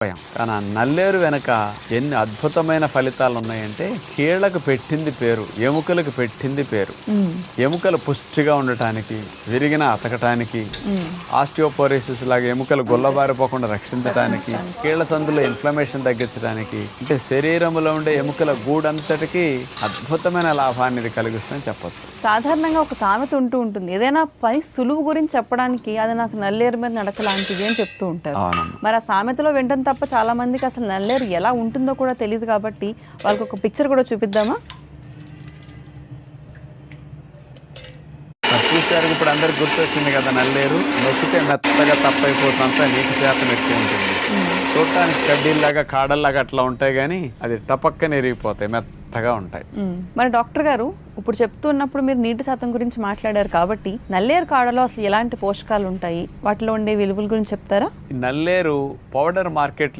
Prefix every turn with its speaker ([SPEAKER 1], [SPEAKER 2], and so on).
[SPEAKER 1] కానీ ఆ నల్లేరు వెనక ఎన్ని అద్భుతమైన ఫలితాలు ఉన్నాయంటే కీళ్లకు పెట్టింది పేరు, ఎముకలకు పెట్టింది పేరు. ఎముకలు పుష్టిగా ఉండటానికి, విరిగిన అతకటానికి, ఆస్టియోపోరోసిస్ లాగా ఎముకలు గుల్లబారిపోకుండా రక్షించడానికి, కీళ్ల సందులో ఇన్ఫ్లమేషన్ తగ్గించడానికి, అంటే శరీరంలో ఉండే ఎముకల గూడంతటికి అద్భుతమైన లాభాన్ని ఇది కలిగిస్తుందని చెప్పొచ్చు.
[SPEAKER 2] సాధారణంగా ఒక సామెత ఉంటూ ఉంటుంది, ఏదైనా పని సులువు గురించి చెప్పడానికి అది నాకు నల్లేరు మీద నడక లాంటిది అని చెప్తూ ఉంటారు. మరి ఆ సామెతలో వింటం తప్ప చాలా మందికి అసలు నల్లేరు ఎలా ఉంటుందో కూడా తెలియదు. కాబట్టి వాళ్ళకి ఒక పిక్చర్ కూడా చూపిద్దామా?
[SPEAKER 1] చూసారు, ఇప్పుడు అందరికి గుర్తొచ్చింది కదా, నల్లేరు నొక్కితే మెత్తగా తప్పైపోతుందంతా, నీటి శాతం ఎక్కువ ఉంటుంది. చూడటానికి కడ్డీల్లాగా కాడల్లాగా అట్లా ఉంటాయి, కానీ అది టపక్కన ఎరిగిపోతాయి, మెత్తగా ఉంటాయి.
[SPEAKER 2] మరి డాక్టర్ గారు ఇప్పుడు చెప్తున్నప్పుడు మీరు నీటి శాతం గురించి మాట్లాడారు కాబట్టి నల్లేరు కాడలో అసలు ఎలాంటి పోషకాలు ఉంటాయి, వాటిలో ఉండే విలువల గురించి చెప్తారా?
[SPEAKER 1] నల్లేరు పౌడర్ మార్కెట్